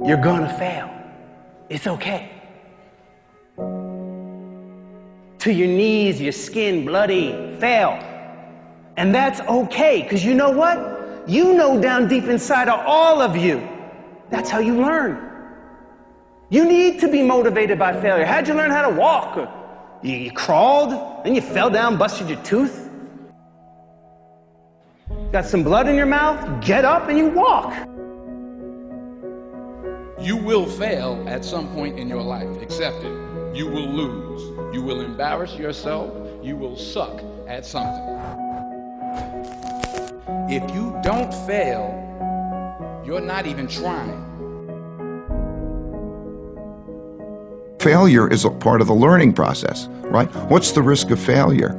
You're gonna fail. It's okay. To your knees, your skin bloody, fail. And that's okay, because you know what? You know down deep inside of all of you, that's how you learn. You need to be motivated by failure. How'd you learn how to walk? You crawled, then you fell down, busted your tooth. Got some blood in your mouth, get up and you walk. You will fail at some point in your life. Accept it. You will lose. You will embarrass yourself. You will suck at something. If you don't fail, you're not even trying. Failure is a part of the learning process, right? What's the risk of failure?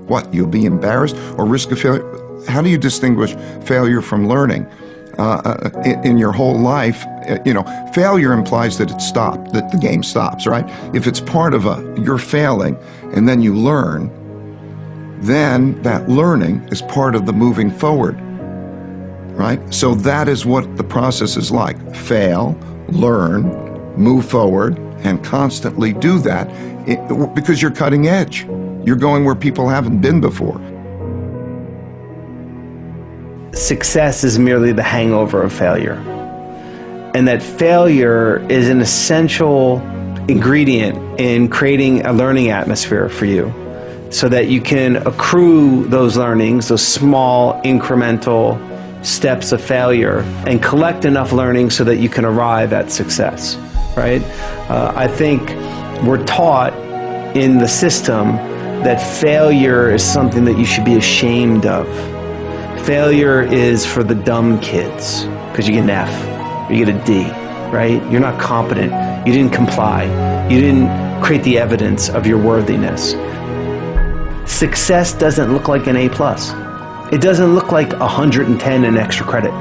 What, you'll be embarrassed, or risk of failure? How do you distinguish failure from learning? In your whole life, failure implies that it stopped, that the game stops, right? If it's part of you're failing and then you learn, then that learning is part of the moving forward, right? So that is what the process is like. Fail, learn, move forward, and constantly do that because you're cutting edge. You're going where people haven't been before. Success is merely the hangover of failure. And that failure is an essential ingredient in creating a learning atmosphere for you so that you can accrue those learnings, those small incremental steps of failure, and collect enough learning so that you can arrive at success, right? I think we're taught in the system that failure is something that you should be ashamed of. Failure is for the dumb kids, because you get an F, or you get a D, right? You're not competent. You didn't comply. You didn't create the evidence of your worthiness. Success doesn't look like an A+. It doesn't look like 110 in extra credit.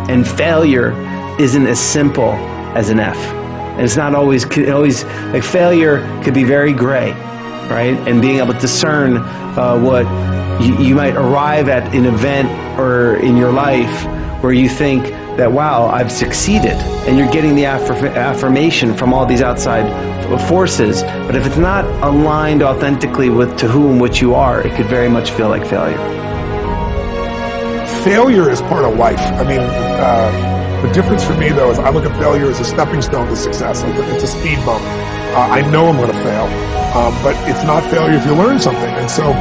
And failure isn't as simple as an F. And it's not always, like failure could be very gray, right? And being able to discern what you might arrive at an event or in your life where you think that, wow, I've succeeded, and you're getting the affirmation from all these outside forces. But if it's not aligned authentically with to who and what you are, it could very much feel like failure. Failure is part of life. I mean, the difference for me, though, is I look at failure as a stepping stone to success. It's a speed bump. I know I'm going to fail, but it's not failure if you learn something. And so,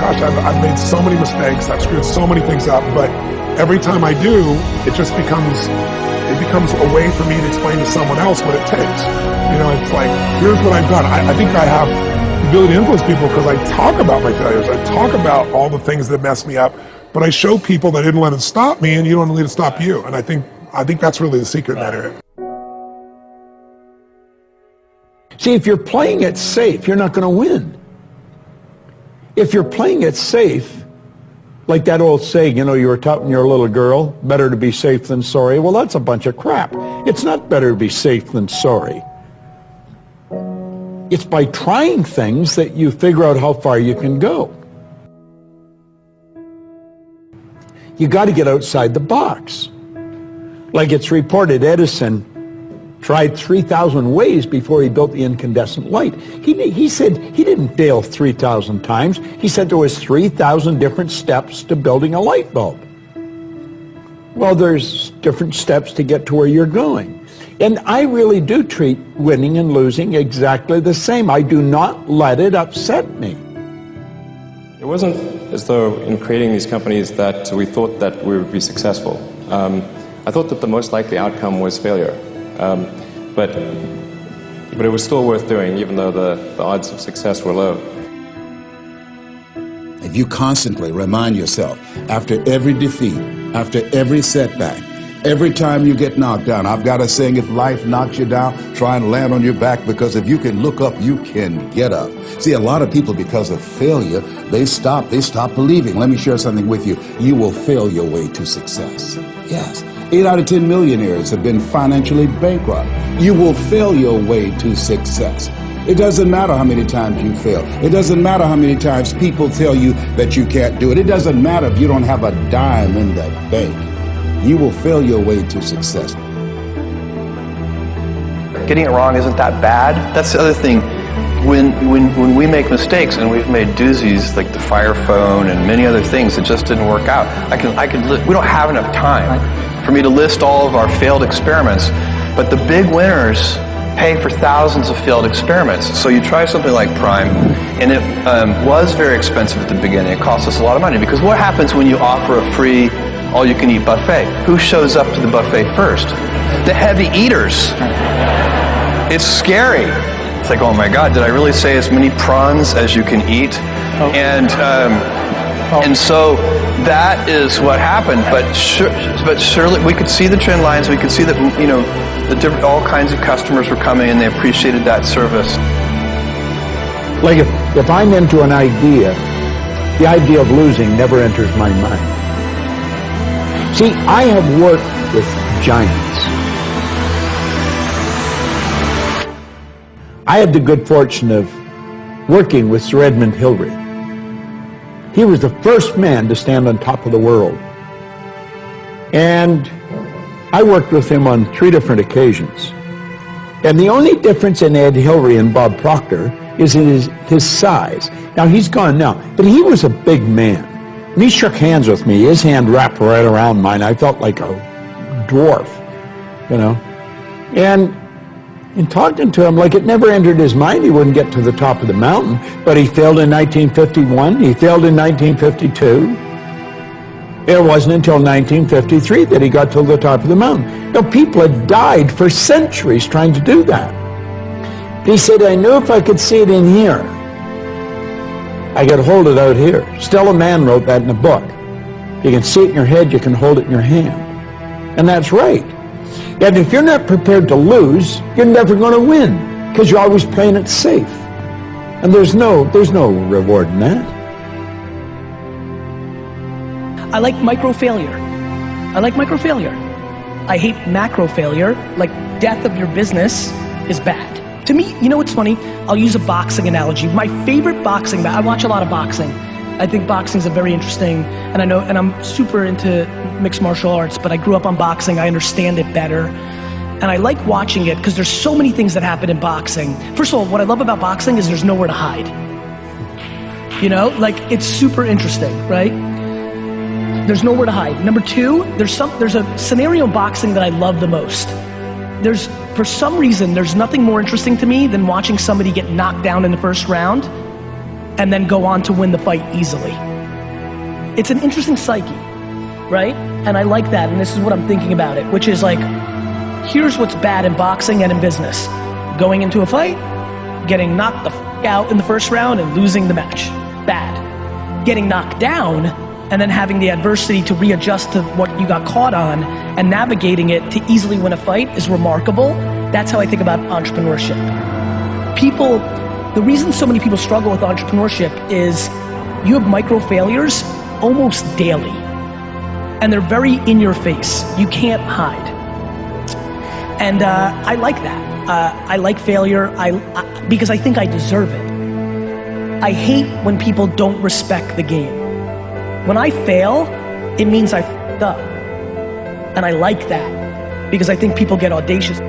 gosh, I've made so many mistakes. I've screwed so many things up, but every time I do, it just becomes a way for me to explain to someone else what it takes. It's like, here's what I've done. I think I have the ability to influence people because I talk about my failures. I talk about all the things that mess me up, but I show people that I didn't let it stop me, and you don't let it stop you. And I think that's really the secret in that area. See, if you're playing it safe, you're not going to win. If you're playing it safe, like that old saying, you were taught when you were a little girl, better to be safe than sorry. Well, that's a bunch of crap. It's not better to be safe than sorry. It's by trying things that you figure out how far you can go. You got to get outside the box. Like it's reported, Edison tried 3,000 ways before he built the incandescent light. He said he didn't fail 3,000 times. He said there was 3,000 different steps to building a light bulb. Well, there's different steps to get to where you're going. And I really do treat winning and losing exactly the same. I do not let it upset me. It wasn't as though in creating these companies that we thought that we would be successful. I thought that the most likely outcome was failure. But it was still worth doing, even though the odds of success were low. If you constantly remind yourself, after every defeat, after every setback, every time you get knocked down, I've got a saying, if life knocks you down, try and land on your back, because if you can look up, you can get up. See, a lot of people, because of failure, they stop believing. Let me share something with you. You will fail your way to success. Yes. 8 out of 10 millionaires have been financially bankrupt. You will fail your way to success. It doesn't matter how many times you fail. It doesn't matter how many times people tell you that you can't do it. It doesn't matter if you don't have a dime in the bank. You will fail your way to success. getting it wrong isn't that bad. That's the other thing. When we make mistakes, and we've made doozies like the Fire Phone and many other things that just didn't work out, we don't have enough time for me to list all of our failed experiments, but the big winners pay for thousands of failed experiments. So you try something like Prime, and it was very expensive at the beginning. It cost us a lot of money, because what happens when you offer a free all-you-can-eat buffet? Who shows up to the buffet first? The heavy eaters. It's scary. It's like, oh my God, did I really say as many prawns as you can eat? And so that is what happened. But surely we could see the trend lines. We could see that, you know, all kinds of customers were coming, and they appreciated that service. Like if I'm into an idea, the idea of losing never enters my mind. See, I have worked with giants. I had the good fortune of working with Sir Edmund Hillary. He was the first man to stand on top of the world. And I worked with him on 3 different occasions. And the only difference in Ed Hillary and Bob Proctor is in his size. Now, he's gone now, but he was a big man. And he shook hands with me. His hand wrapped right around mine. I felt like a dwarf, you know. And in talking to him, like, it never entered his mind he wouldn't get to the top of the mountain. But he failed in 1951. He failed in 1952. It wasn't until 1953 that he got to the top of the mountain. Now, people had died for centuries trying to do that. He said, I knew if I could see it in here, I could hold it out here. Stella Mann wrote that in a book. You can see it in your head, you can hold it in your hand. And that's right. And if you're not prepared to lose, you're never going to win, because you're always playing it safe. And there's no reward in that. I like micro failure. I like micro failure. I hate macro failure. Like, death of your business is bad. To me, you know what's funny? I'll use a boxing analogy. My favorite boxing, I watch a lot of boxing. I think boxing is a very interesting, and I'm super into mixed martial arts, but I grew up on boxing. I understand it better. And I like watching it because there's so many things that happen in boxing. First of all, what I love about boxing is there's nowhere to hide. You know, like, it's super interesting, right? There's nowhere to hide. Number 2, there's a scenario in boxing that I love the most. For some reason, there's nothing more interesting to me than watching somebody get knocked down in the first round and then go on to win the fight easily. It's an interesting psyche, right? And I like that, and this is what I'm thinking about it, which is like, here's what's bad in boxing and in business. Going into a fight, getting knocked the f*** out in the first round and losing the match. Bad. Getting knocked down and then having the adversity to readjust to what you got caught on and navigating it to easily win a fight is remarkable. That's how I think about entrepreneurship. The reason so many people struggle with entrepreneurship is you have micro failures almost daily, and they're very in your face. You can't hide. And I like that. I like failure because I think I deserve it. I hate when people don't respect the game. When I fail, it means I f***ed up. And I like that because I think people get audacious.